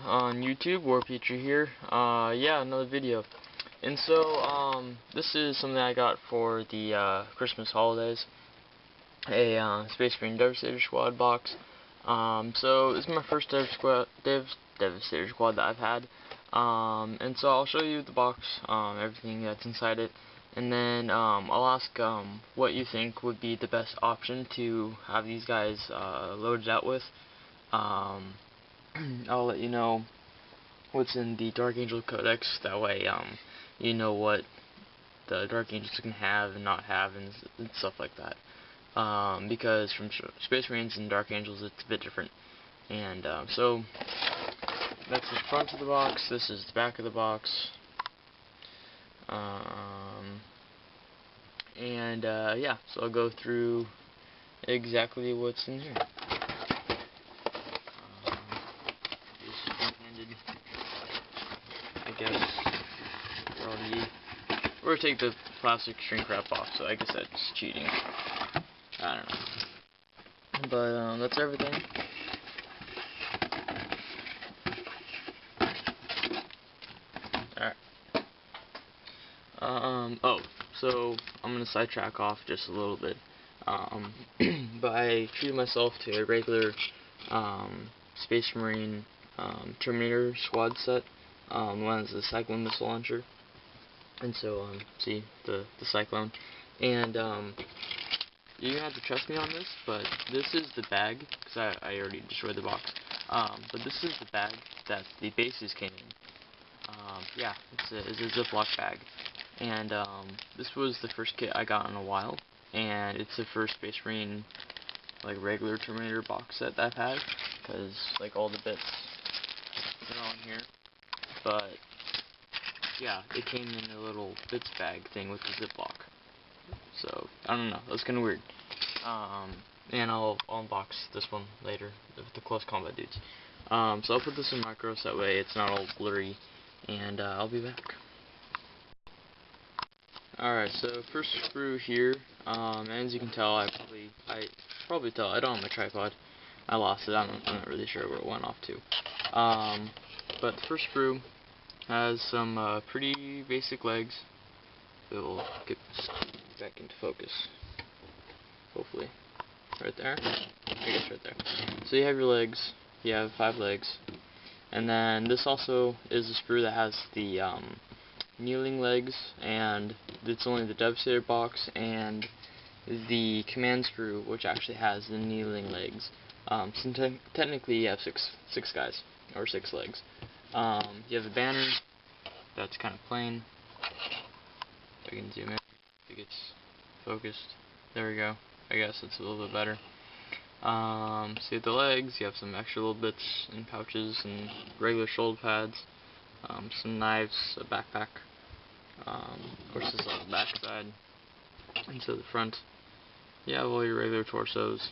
on YouTube? War Petrie here. Yeah, another video. And so, this is something I got for the Christmas holidays. A Space Marine Devastator Squad box. So this is my first Devastator Squad that I've had. And so I'll show you the box, everything that's inside it. And then I'll ask what you think would be the best option to have these guys loaded out with. I'll let you know what's in the Dark Angel Codex. That way, you know what the Dark Angels can have and not have, and stuff like that. Because from Space Marines and Dark Angels, it's a bit different. And so that's the front of the box. This is the back of the box. Yeah, so I'll go through exactly what's in here. I guess we're gonna take the plastic shrink wrap off, so I guess that's cheating. I don't know. But that's everything. Alright. Oh, so I'm gonna sidetrack off just a little bit. But I treated myself to a regular Space Marine Terminator squad set. One is the Cyclone missile launcher, and so see the Cyclone, and you have to trust me on this, but this is the bag, because I already destroyed the box. But this is the bag that the bases came in. Yeah, it's a Ziploc bag, and this was the first kit I got in a while, and it's the first Space Marine like regular Terminator box set that I've had, because like all the bits are on here. But yeah, it came in a little bits bag thing with the Ziploc. So I don't know, that was kind of weird. And I'll unbox this one later with the close combat dudes. So I'll put this in micro so that way it's not all blurry, and I'll be back. Alright, so first screw here, and as you can tell, I don't have my tripod. I lost it. I'm not really sure where it went off to. But the first screw has some pretty basic legs. It will get back into focus, hopefully. Right there? I guess right there. So you have your legs. You have 5 legs. And then this also is a sprue that has the kneeling legs, and it's only the Devastator box and the command sprue which actually has the kneeling legs. So technically you have six guys, or 6 legs. You have the banner that's kind of plain. If I can zoom in, if it gets focused. There we go. I guess it's a little bit better. See the legs, you have some extra little bits and pouches and regular shoulder pads, some knives, a backpack. Of course, this is on the back side. And so the front, you have all your regular torsos,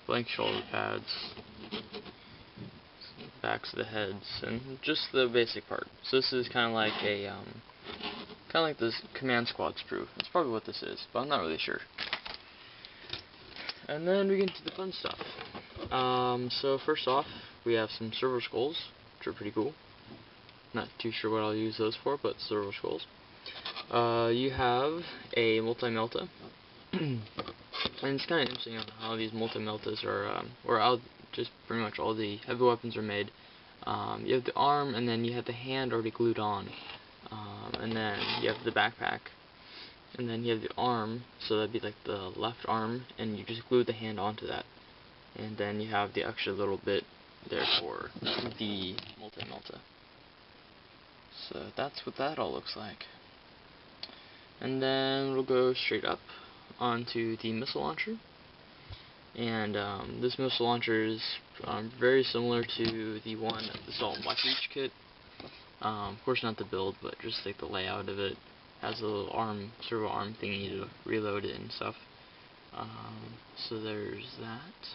blank shoulder pads, backs of the heads, and just the basic part. So this is kind of like a kind of like this command squad sprue. That's probably what this is, but I'm not really sure. And then we get into the fun stuff. So first off, we have some servo skulls, which are pretty cool. Not too sure what I'll use those for, but servo skulls. You have a multi-melta. And it's kind of interesting how these multi-meltas are, or how just pretty much all the heavy weapons are made. You have the arm, and then you have the hand already glued on. And then you have the backpack. And then you have the arm, so that'd be like the left arm, and you just glue the hand onto that. And then you have the extra little bit there for the multi-melta. So that's what that all looks like. And then we'll go straight up onto the missile launcher. And this missile launcher is very similar to the one at the Salt and Black Reach kit. Of course not the build, but just like the layout of it. Has a little arm, servo arm thingy to reload it and stuff. So there's that.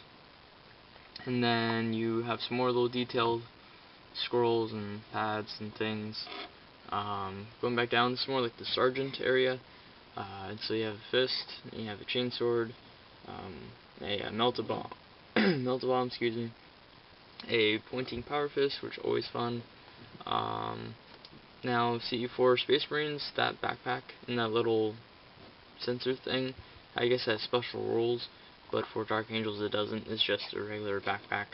And then you have some more little detailed scrolls and pads and things. Going back down, this is more like the sergeant area. And so you have a fist, and you have a chainsword, a melta bomb, excuse me, a pointing power fist, which is always fun. Now, see, for Space Marines, that backpack and that little sensor thing, I guess has special rules, but for Dark Angels it doesn't. It's just a regular backpack,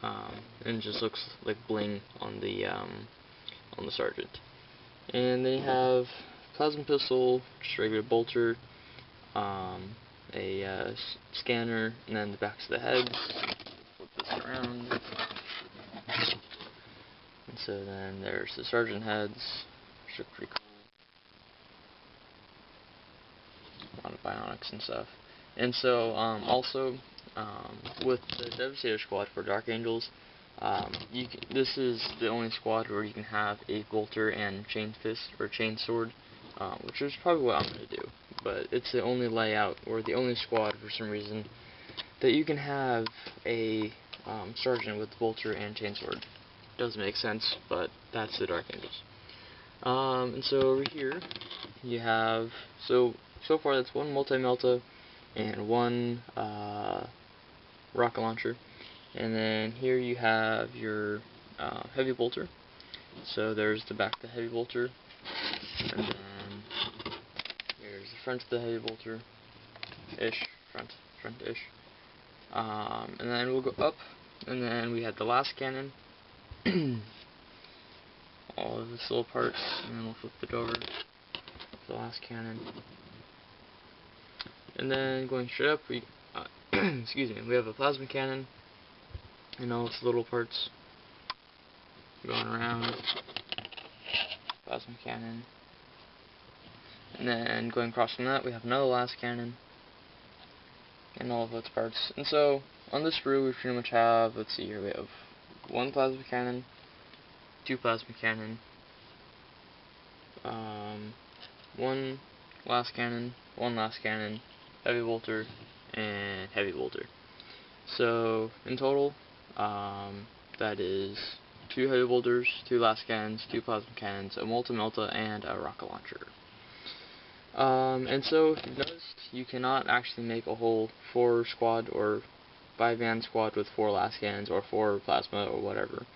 and it just looks like bling on the sergeant. And then you have plasma pistol, just regular bolter, a scanner, and then the backs of the heads. Flip this around. And so then there's the sergeant heads, which look pretty cool. A lot of bionics and stuff. And so, also, with the Devastator squad for Dark Angels, this is the only squad where you can have a bolter and chain fist or chain sword, which is probably what I'm going to do. But it's the only layout, or the only squad for some reason, that you can have a sergeant with bolter and chain sword. Doesn't make sense, but that's the Dark Angels. And so over here, you have, so far that's one multi-melta and one rocket launcher. And then here you have your heavy bolter. So there's the back of the heavy bolter, and then here's the front of the heavy bolter, front-ish. And then we'll go up, and then we have the last cannon, all of this little parts, and then we'll flip it over to the last cannon. And then going straight up, we excuse me, we have a plasma cannon and all its little parts going around. Plasma cannon. And then going across from that, we have another last cannon and all of its parts. And so on this sprue, we pretty much have, let's see here, we have one plasma cannon, two plasma cannon, one last cannon, heavy bolter, and heavy bolter. So in total, that is 2 heavy bolters, 2 last cannons, 2 plasma cannons, a multi-melta, and a rocket launcher. And so if you've noticed, you cannot actually make a whole 4 squad or 5-man squad with 4 last cannons or 4 plasma or whatever.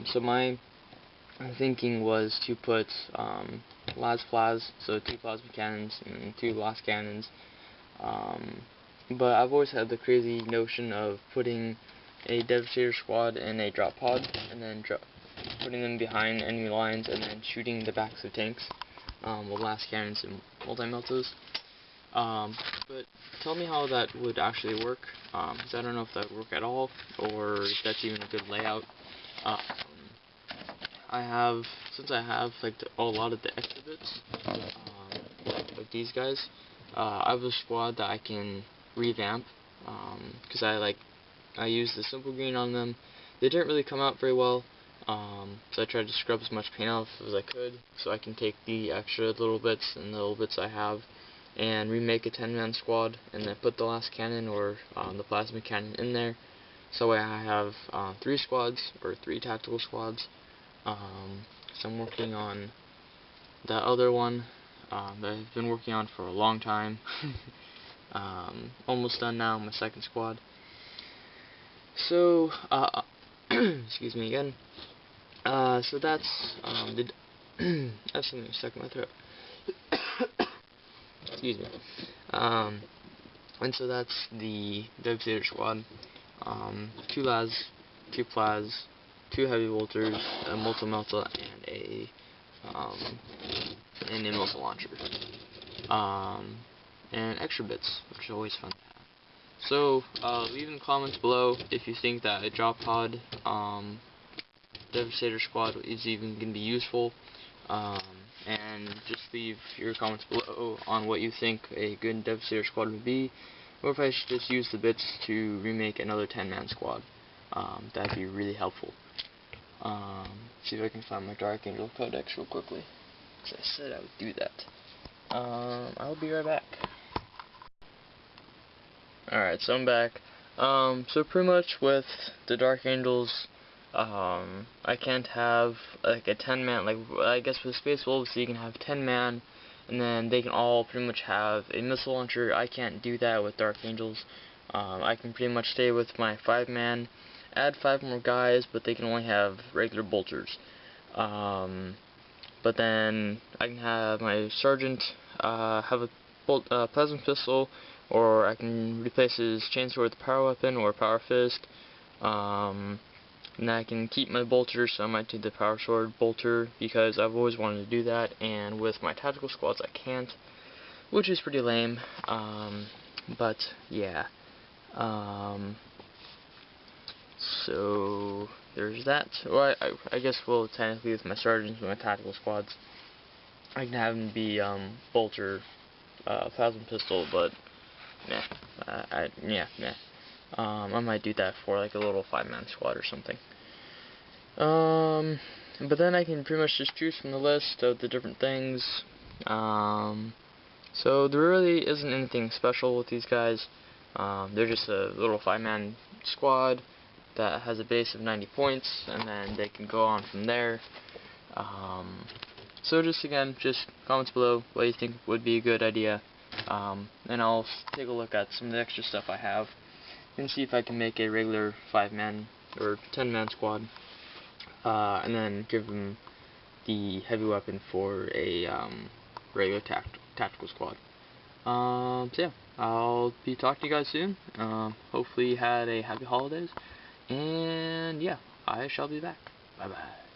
So my thinking was to put las, so 2 plasma cannons and 2 last cannons. But I've always had the crazy notion of putting a Devastator squad in a drop pod and then putting them behind enemy lines and then shooting the backs of tanks with last cannons and multi-meltas. But tell me how that would actually work, because I don't know if that would work at all, or if that's even a good layout. Since I have like a lot of the extra bits, like these guys, I have a squad that I can revamp, because I used the simple green on them. They didn't really come out very well, so I tried to scrub as much paint off as I could, so I can take the extra little bits and the little bits I have and remake a 10-man squad, and then put the last cannon or the plasma cannon in there. So I have 3 squads, or 3 tactical squads. So I'm working on that other one that I've been working on for a long time. Almost done now, my 2nd squad. So, excuse me again. So that's that's something stuck in my throat. Excuse me. And so that's the Devastator squad. 2 las, 2 plas, 2 heavy bolters, a multi-melta, and a missile launcher. And extra bits, which is always fun to have. So, leave in the comments below if you think that a drop pod Devastator squad is even going to be useful. And just leave your comments below on what you think a good Devastator squad would be, or if I should just use the bits to remake another 10-man squad. That'd be really helpful. See if I can find my Dark Angel Codex real quickly, because I said I would do that. I'll be right back. Alright, so I'm back. So pretty much with the Dark Angels, I can't have like a 10-man, like I guess with Space Wolves you can have 10-man, and then they can all pretty much have a missile launcher. I can't do that with Dark Angels. I can pretty much stay with my 5-man, add 5 more guys, but they can only have regular bolters. But then I can have my sergeant have a plasma pistol, or I can replace his chainsaw with a power weapon or a power fist. And I can keep my bolter, so I might do the power sword bolter because I've always wanted to do that, and with my tactical squads I can't, which is pretty lame. But yeah. So there's that. Well, I guess, well, technically with my sergeants and my tactical squads, I can have them be bolter, plasma pistol, but nah. I might do that for like a little 5-man squad or something. But then I can pretty much just choose from the list of the different things. So there really isn't anything special with these guys. They're just a little 5-man squad that has a base of 90 points, and then they can go on from there. So just comments below what you think would be a good idea, and I'll take a look at some of the extra stuff I have and see if I can make a regular 5-man or 10-man squad, and then give them the heavy weapon for a regular tactical squad. So yeah, I'll be talking to you guys soon. Hopefully you had a happy holidays, and yeah, I shall be back. Bye bye.